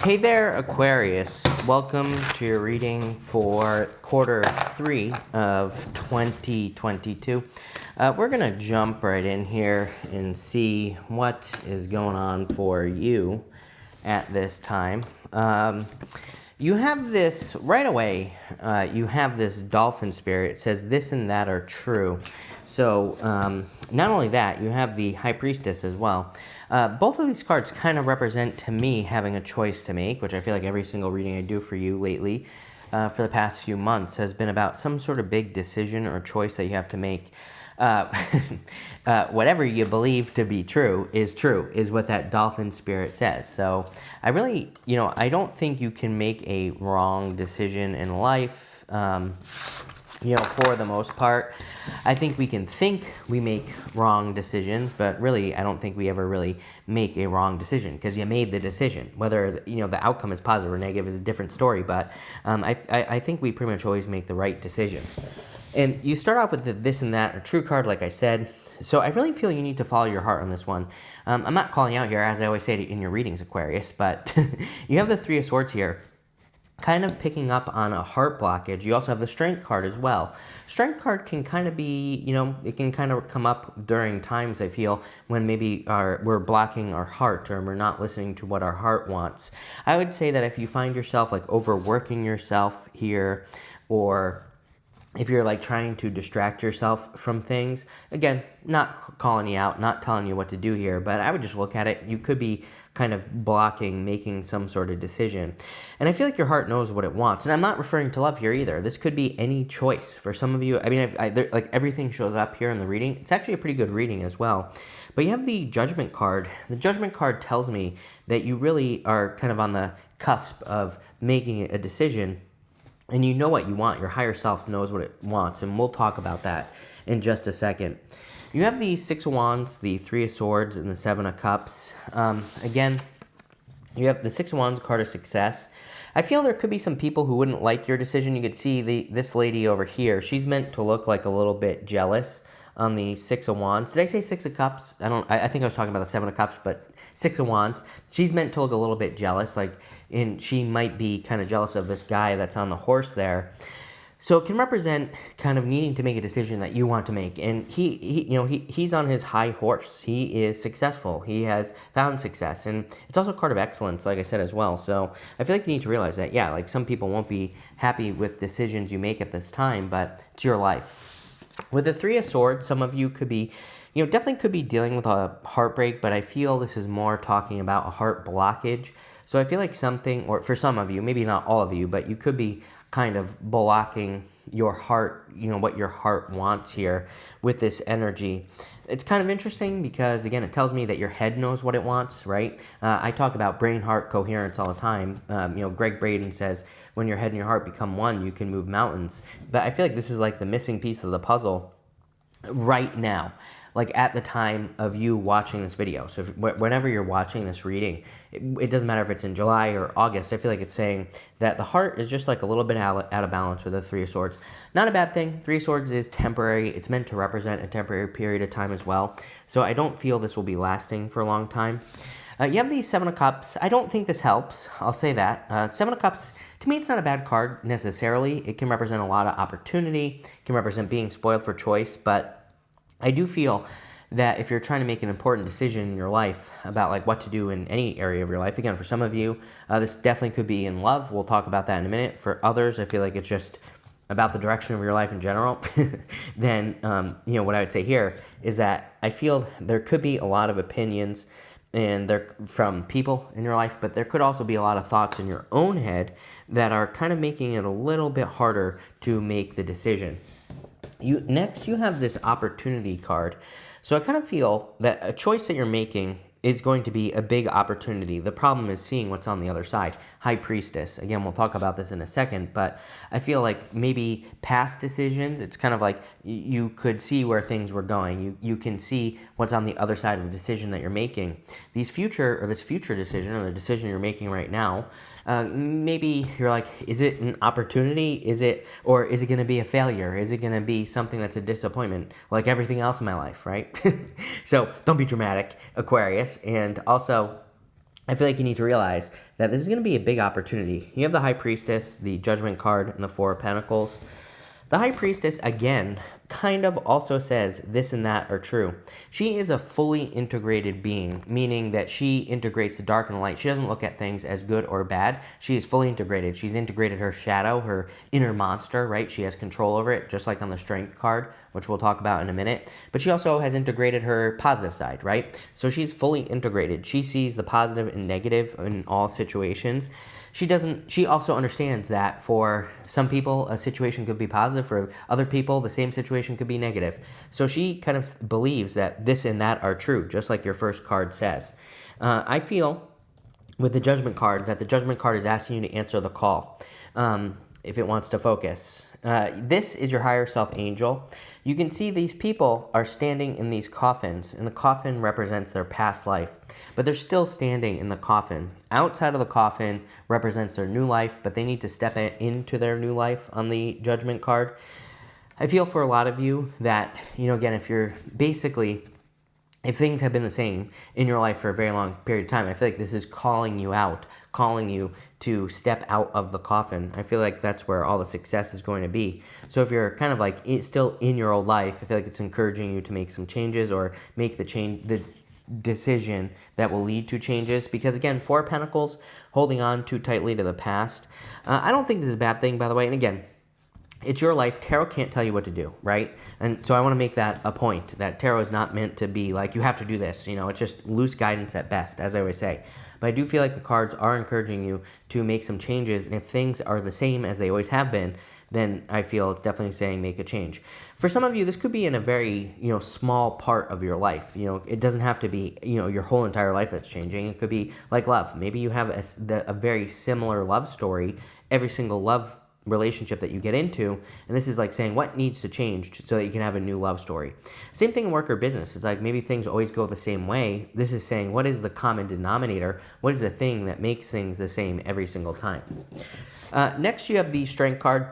Hey there, Aquarius. Welcome to your reading for quarter 3 of 2022. We're going to jump right in here and see what is going on for you at this time. You have this, right away, you have this dolphin spirit. It says this and that are true. So not only that, you have the High Priestess as well. Both of these cards kind of represent, to me, having a choice to make, which I feel like every single reading I do for you lately, for the past few months, has been about some sort of big decision or choice that you have to make. Whatever you believe to be true, is what that dolphin spirit says. So I really, I don't think you can make a wrong decision in life. For the most part, I think we can think we make wrong decisions, but really, I don't think we ever really make a wrong decision because you made the decision. Whether, the outcome is positive or negative is a different story, but I think we pretty much always make the right decision. And you start off with the this and that, a true card, like I said. So I really feel you need to follow your heart on this one. I'm not calling out here, as I always say in your readings, Aquarius, but you have the Three of Swords here, kind of picking up on a heart blockage. You also have the Strength card as well. Strength card can kind of be, it can kind of come up during times, I feel, when maybe we're blocking our heart or we're not listening to what our heart wants. I would say that if you find yourself like overworking yourself here, or if you're like trying to distract yourself from things, again, not calling you out, not telling you what to do here, but I would just look at it. You could be kind of blocking making some sort of decision. And I feel like your heart knows what it wants. And I'm not referring to love here either. This could be any choice. For some of you, I mean, like everything shows up here in the reading. It's actually a pretty good reading as well. But you have the Judgment card. The Judgment card tells me that you really are kind of on the cusp of making a decision. And you know what you want. Your higher self knows what it wants. And we'll talk about that in just a second. You have the Six of Wands, the Three of Swords, and the Seven of Cups. Again, you have the Six of Wands, card of success. I feel there could be some people who wouldn't like your decision. You could see this lady over here. She's meant to look like a little bit jealous on the Six of Wands. Did I say Six of Cups? I think I was talking about the Seven of Cups, but Six of Wands. She's meant to look a little bit jealous, and she might be kind of jealous of this guy that's on the horse there. So it can represent kind of needing to make a decision that you want to make. And he's on his high horse. He is successful. He has found success. And it's also a card of excellence, like I said, as well. So I feel like you need to realize that, yeah, like some people won't be happy with decisions you make at this time, but it's your life. With the Three of Swords, some of you could be, definitely could be dealing with a heartbreak, but I feel this is more talking about a heart blockage. So I feel like something, or for some of you, maybe not all of you, but you could be kind of blocking your heart, what your heart wants here with this energy. It's kind of interesting because, again, it tells me that your head knows what it wants, right? I talk about brain-heart coherence all the time. Greg Braden says, when your head and your heart become one, you can move mountains. But I feel like this is like the missing piece of the puzzle right now, like at the time of you watching this video. So whenever you're watching this reading, it doesn't matter if it's in July or August. I feel like it's saying that the heart is just like a little bit out of balance with the Three of Swords. Not a bad thing. Three of Swords is temporary. It's meant to represent a temporary period of time as well. So I don't feel this will be lasting for a long time. You have the Seven of Cups. I don't think this helps. I'll say that. Seven of Cups, to me, it's not a bad card necessarily. It can represent a lot of opportunity. It can represent being spoiled for choice, but I do feel that if you're trying to make an important decision in your life about like what to do in any area of your life, again, for some of you, this definitely could be in love. We'll talk about that in a minute. For others, I feel like it's just about the direction of your life in general. Then, what I would say here is that I feel there could be a lot of opinions and they're from people in your life, but there could also be a lot of thoughts in your own head that are kind of making it a little bit harder to make the decision. Next, you have this opportunity card. So I kind of feel that a choice that you're making is going to be a big opportunity. The problem is seeing what's on the other side. High Priestess. Again, we'll talk about this in a second, but I feel like maybe past decisions, it's kind of like you could see where things were going. You can see what's on the other side of the decision that you're making. This future decision, or the decision you're making right now, maybe you're like, is it an opportunity? Or is it going to be a failure? Is it going to be something that's a disappointment, like everything else in my life, right? So don't be dramatic, Aquarius. And also, I feel like you need to realize that this is going to be a big opportunity. You have the High Priestess, the Judgment card, and the Four of Pentacles. The High Priestess, again, kind of also says this and that are true. She is a fully integrated being, meaning that she integrates the dark and the light. She doesn't look at things as good or bad. She is fully integrated. She's integrated her shadow, her inner monster, right? She has control over it, just like on the Strength card, which we'll talk about in a minute. But she also has integrated her positive side, right? So she's fully integrated. She sees the positive and negative in all situations. She also understands that for some people, a situation could be positive. For other people, the same situation could be negative. So she kind of believes that this and that are true, just like your first card says. I feel with the Judgment card that the Judgment card is asking you to answer the call if it wants to focus. This is your higher self angel. You can see these people are standing in these coffins, and the coffin represents their past life, but they're still standing in the coffin. Outside of the coffin represents their new life, but they need to step into their new life on the Judgment card. I feel for a lot of you that, again, if things have been the same in your life for a very long period of time, I feel like this is calling you out, calling you to step out of the coffin. I feel like that's where all the success is going to be. So if you're kind of like still in your old life, I feel like it's encouraging you to make some changes or make the decision that will lead to changes. Because again, Four of Pentacles, holding on too tightly to the past. I don't think this is a bad thing, by the way. And again, it's your life. Tarot can't tell you what to do, right? And so I want to make that a point, that tarot is not meant to be like, you have to do this. It's just loose guidance at best, as I always say. But I do feel like the cards are encouraging you to make some changes. And if things are the same as they always have been, then I feel it's definitely saying make a change. For some of you, this could be in a very, small part of your life. It doesn't have to be, your whole entire life that's changing. It could be like love. Maybe you have a very similar love story. Every single love relationship that you get into, and this is like saying what needs to change so that you can have a new love story. Same thing in work or business. It's like maybe things always go the same way. This is saying what is the common denominator? What is the thing that makes things the same every single time? Next, you have the Strength card.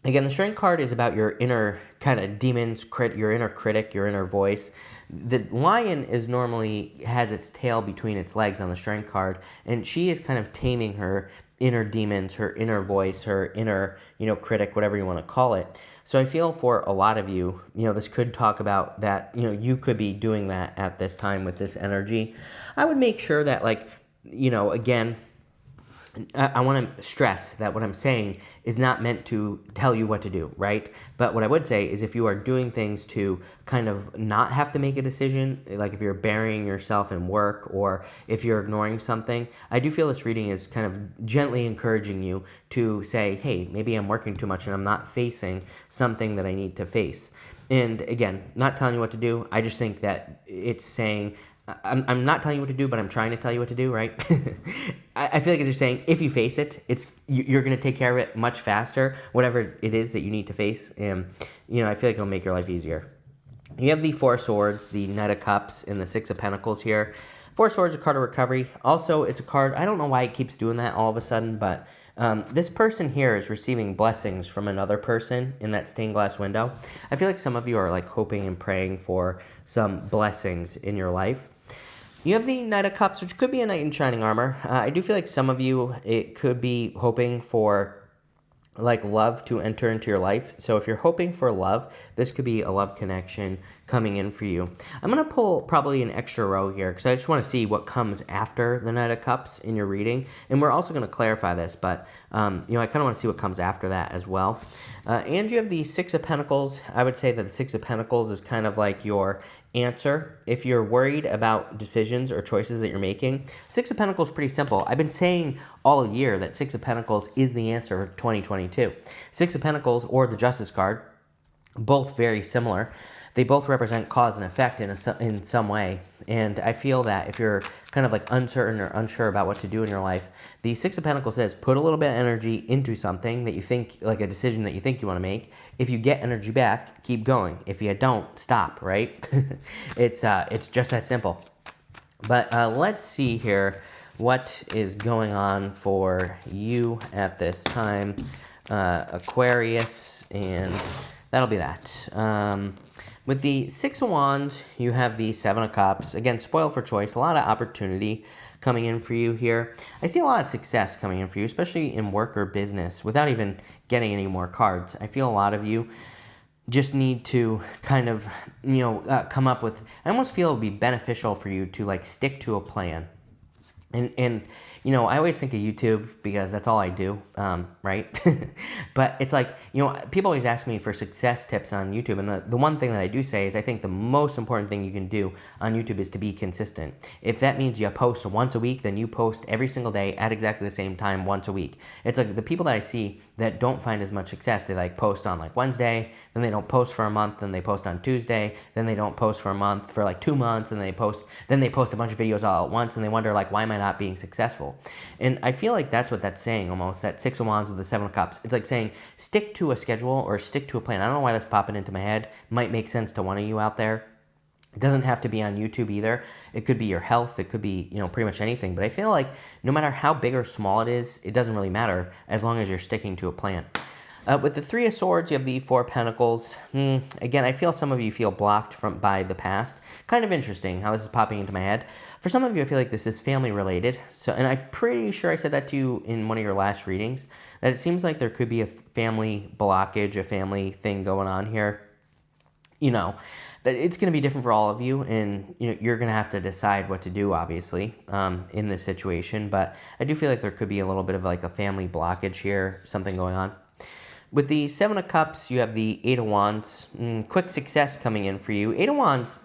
Again, the Strength card is about your inner kind of demons, your inner critic, your inner voice. The lion normally has its tail between its legs on the Strength card, and she is kind of taming her inner demons, her inner voice, her inner, critic, whatever you want to call it. So I feel for a lot of you, this could talk about that, you could be doing that at this time with this energy. I would make sure that, again, I want to stress that what I'm saying is not meant to tell you what to do, right? But what I would say is if you are doing things to kind of not have to make a decision, like if you're burying yourself in work or if you're ignoring something, I do feel this reading is kind of gently encouraging you to say, hey, maybe I'm working too much and I'm not facing something that I need to face. And again, not telling you what to do. I just think that it's saying, I'm not telling you what to do, but I'm trying to tell you what to do, right? I feel like it's just saying, if you face it, you're going to take care of it much faster, whatever it is that you need to face. And, I feel like it'll make your life easier. You have the Four of Swords, the Knight of Cups, and the Six of Pentacles here. Four of Swords is a card of recovery. Also, it's a card, I don't know why it keeps doing that all of a sudden, but this person here is receiving blessings from another person in that stained glass window. I feel like some of you are like hoping and praying for some blessings in your life. You have the Knight of Cups, which could be a knight in shining armor. I do feel like some of you, it could be hoping for like love to enter into your life. So if you're hoping for love, this could be a love connection coming in for you. I'm going to pull probably an extra row here because I just want to see what comes after the Knight of Cups in your reading. And we're also going to clarify this, but I kind of want to see what comes after that as well. And you have the Six of Pentacles. I would say that the Six of Pentacles is kind of like your answer if you're worried about decisions or choices that you're making. Six of Pentacles is pretty simple. I've been saying all year that Six of Pentacles is the answer for 2022. Six of Pentacles, or the Justice card, both very similar. They both represent cause and effect in some way. And I feel that if you're kind of like uncertain or unsure about what to do in your life, the Six of Pentacles says put a little bit of energy into something that you think, like a decision that you think you want to make. If you get energy back, keep going. If you don't, stop, right? It's just that simple. But let's see here what is going on for you at this time. Aquarius, and that'll be that. With the Six of Wands, you have the Seven of Cups. Again, spoiled for choice, a lot of opportunity coming in for you here. I see a lot of success coming in for you, especially in work or business, without even getting any more cards. I feel a lot of you just need to kind of, come up with, I almost feel it would be beneficial for you to like stick to a plan. And I always think of YouTube because that's all I do, right? But it's like, people always ask me for success tips on YouTube. And the one thing that I do say is I think the most important thing you can do on YouTube is to be consistent. If that means you post once a week, then you post every single day at exactly the same time once a week. It's like the people that I see that don't find as much success, they like post on like Wednesday, then they don't post for a month, then they post on Tuesday, then they don't post for a month, for like 2 months, and then they post a bunch of videos all at once, and they wonder like, why am I not being successful? And I feel like that's what that's saying almost, that Six of Wands with the Seven of Cups. It's like saying, stick to a schedule or stick to a plan. I don't know why that's popping into my head. It might make sense to one of you out there. It doesn't have to be on YouTube either. It could be your health. It could be, pretty much anything. But I feel like no matter how big or small it is, it doesn't really matter as long as you're sticking to a plan. With the Three of Swords, you have the Four of Pentacles. Again, I feel some of you feel blocked by the past. Kind of interesting how this is popping into my head. For some of you, I feel like this is family related. And I'm pretty sure I said that to you in one of your last readings, that it seems like there could be a family blockage, a family thing going on here. That it's going to be different for all of you, and you're going to have to decide what to do, obviously, in this situation. But I do feel like there could be a little bit of like a family blockage here, something going on. With the Seven of Cups, you have the Eight of Wands. Quick success coming in for you. Eight of Wands,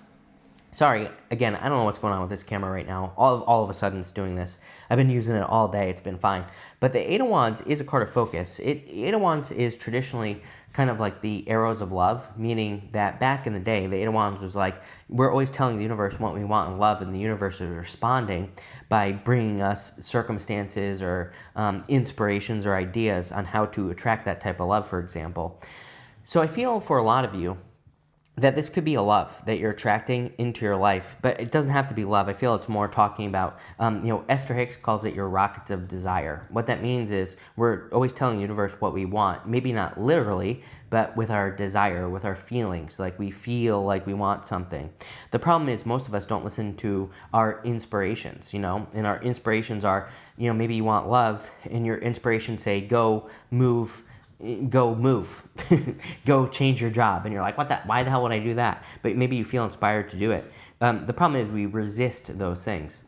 sorry, again, I don't know what's going on with this camera right now. All of a sudden it's doing this. I've been using it all day. It's been fine. But the Eight of Wands is a card of focus. Eight of Wands is traditionally kind of like the arrows of love, meaning that back in the day, the Eight of Wands was like, we're always telling the universe what we want in love, and the universe is responding by bringing us circumstances or inspirations or ideas on how to attract that type of love, for example. So I feel for a lot of you that this could be a love that you're attracting into your life, but it doesn't have to be love. I feel it's more talking about, Esther Hicks calls it your rockets of desire. What that means is we're always telling the universe what we want, maybe not literally, but with our desire, with our feelings, like we feel like we want something. The problem is most of us don't listen to our inspirations, and our inspirations are, maybe you want love, and your inspirations say, go move, go change your job. And you're like, why the hell would I do that? But maybe you feel inspired to do it. The problem is we resist those things.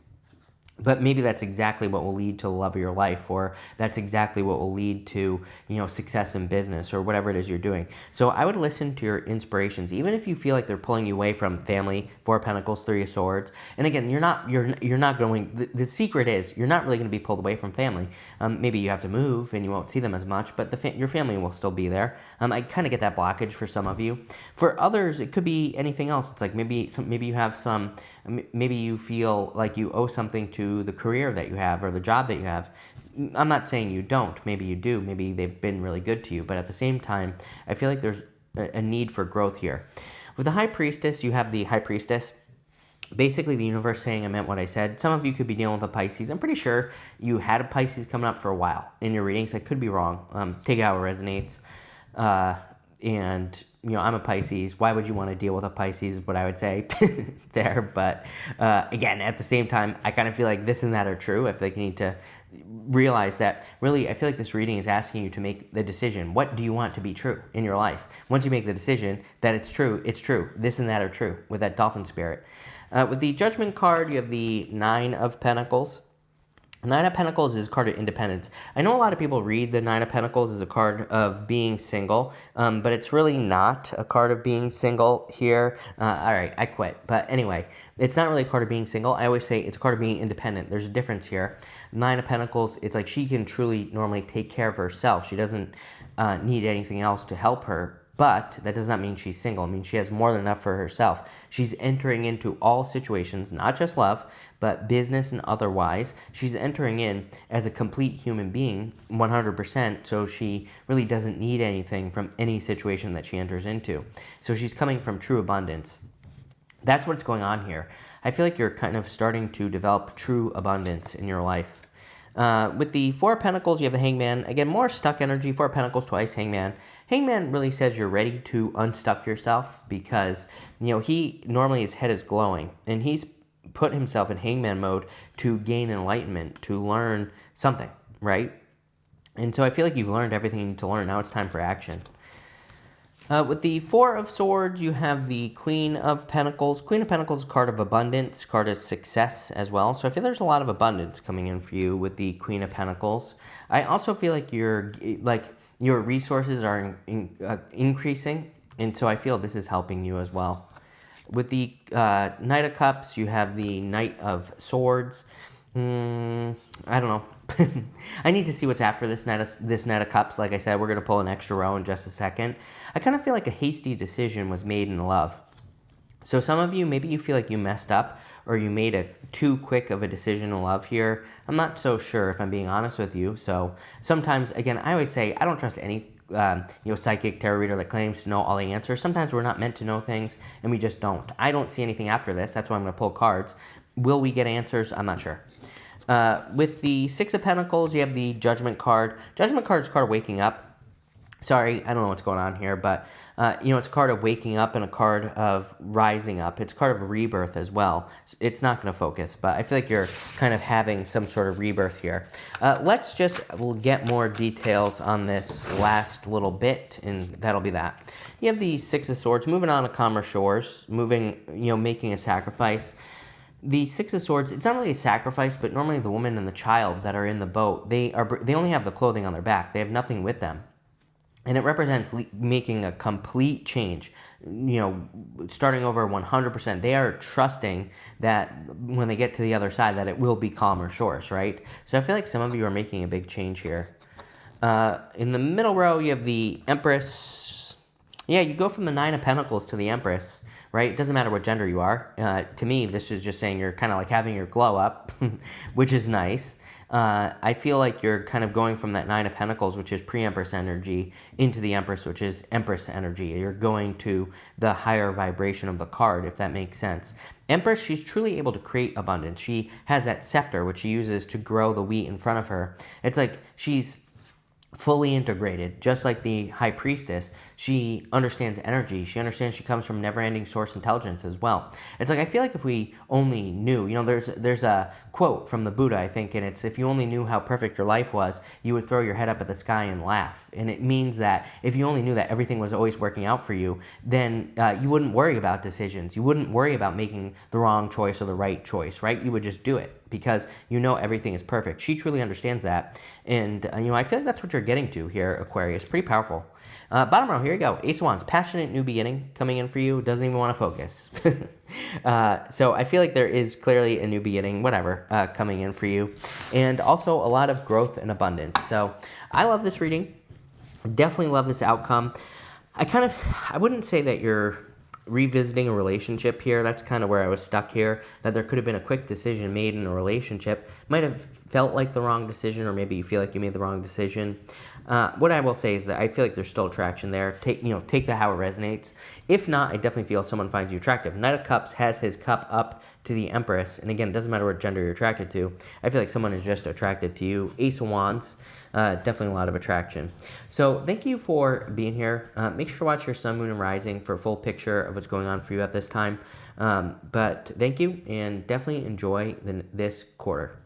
But maybe that's exactly what will lead to the love of your life, or that's exactly what will lead to, success in business or whatever it is you're doing. So I would listen to your inspirations, even if you feel like they're pulling you away from family, Four of Pentacles, Three of Swords. And again, you're not going, the secret is you're not really going to be pulled away from family. Maybe you have to move and you won't see them as much, but your family will still be there. I kind of get that blockage for some of you. For others, it could be anything else. It's like maybe you have maybe you feel like you owe something to the career that you have or the job that you have. I'm not saying you don't. Maybe you do. Maybe they've been really good to you. But at the same time, I feel like there's a need for growth here. With the High Priestess, you have the High Priestess. Basically, the universe saying I meant what I said. Some of you could be dealing with a Pisces. I'm pretty sure you had a Pisces coming up for a while in your readings. I could be wrong. Take it how it resonates. And I'm a Pisces. Why would you want to deal with a Pisces is what I would say there. But again, at the same time, I kind of feel like this and that are true. I feel like you need to realize that really, I feel like this reading is asking you to make the decision. What do you want to be true in your life? Once you make the decision that it's true, it's true. This and that are true with that dolphin spirit. With the Judgment card, you have the Nine of Pentacles. Nine of Pentacles is a card of independence. I know a lot of people read the Nine of Pentacles as a card of being single, but it's really not a card of being single here. All right, I quit. But anyway, it's not really a card of being single. I always say it's a card of being independent. There's a difference here. Nine of Pentacles, it's like she can truly normally take care of herself. She doesn't need anything else to help her. But that does not mean she's single. I mean, she has more than enough for herself. She's entering into all situations, not just love, but business and otherwise. She's entering in as a complete human being, 100%, so she really doesn't need anything from any situation that she enters into. So she's coming from true abundance. That's what's going on here. I feel like you're kind of starting to develop true abundance in your life. With the Four of Pentacles, you have the Hangman. Again, more stuck energy. Four of Pentacles, twice Hangman. Hangman really says you're ready to unstuck yourself because, he normally his head is glowing and he's put himself in hangman mode to gain enlightenment, to learn something, right? And so I feel like you've learned everything you need to learn. Now it's time for action. With the Four of Swords, you have the Queen of Pentacles. Queen of Pentacles is a card of abundance, card of success as well. So I feel there's a lot of abundance coming in for you with the Queen of Pentacles. I also feel like your resources are increasing, and so I feel this is helping you as well. With the Knight of Cups, you have the Knight of Swords. I don't know. I need to see what's after this Knight of Cups. Like I said, we're going to pull an extra row in just a second. I kind of feel like a hasty decision was made in love. So some of you, maybe you feel like you messed up or you made a too quick of a decision in love here. I'm not so sure, if I'm being honest with you. So sometimes, again, I always say I don't trust any psychic tarot reader that claims to know all the answers. Sometimes we're not meant to know things and we just don't. I don't see anything after this. That's why I'm going to pull cards. Will we get answers? I'm not sure. With the Six of Pentacles, you have the Judgment card. Judgment card is a card of waking up. Sorry, I don't know what's going on here, but it's a card of waking up and a card of rising up. It's a card of rebirth as well. It's not going to focus, but I feel like you're kind of having some sort of rebirth here. We'll get more details on this last little bit, and that'll be that. You have the Six of Swords, moving on to calmer shores, making a sacrifice. The Six of Swords, it's not really a sacrifice, but normally the woman and the child that are in the boat, they only have the clothing on their back. They have nothing with them. And it represents making a complete change, starting over 100%. They are trusting that when they get to the other side that it will be calmer shores, right? So I feel like some of you are making a big change here. In the middle row, you have the Empress. Yeah, you go from the Nine of Pentacles to the Empress, right? It doesn't matter what gender you are. To me, this is just saying you're kind of like having your glow up, which is nice. I feel like you're kind of going from that Nine of Pentacles, which is pre-Empress energy, into the Empress, which is Empress energy. You're going to the higher vibration of the card, if that makes sense. Empress, she's truly able to create abundance. She has that scepter, which she uses to grow the wheat in front of her. It's like she's fully integrated, just like the High Priestess. She understands energy. She understands she comes from never-ending source intelligence as well. It's like, I feel like if we only knew, there's a quote from the Buddha, I think, and it's, if you only knew how perfect your life was, you would throw your head up at the sky and laugh. And it means that if you only knew that everything was always working out for you, then you wouldn't worry about decisions. You wouldn't worry about making the wrong choice or the right choice, right? You would just do it because everything is perfect. She truly understands that. And, I feel like that's what you're getting to here, Aquarius. Pretty powerful. Bottom row, here you go. Ace of Wands, passionate new beginning coming in for you. Doesn't even want to focus. So I feel like there is clearly a new beginning, coming in for you. And also a lot of growth and abundance. So I love this reading. Definitely love this outcome. I wouldn't say that you're revisiting a relationship here. That's kind of where I was stuck here, that there could have been a quick decision made in a relationship. Might have felt like the wrong decision, or maybe you feel like you made the wrong decision. What I will say is that I feel like there's still attraction there. Take that how it resonates. If not, I definitely feel someone finds you attractive. Knight of Cups has his cup up to the Empress, and again, it doesn't matter what gender you're attracted to. I feel like someone is just attracted to you. Ace of Wands, definitely a lot of attraction. So thank you for being here. Make sure to watch your sun, moon, and rising for a full picture of what's going on for you at this time. But thank you, and definitely enjoy this quarter.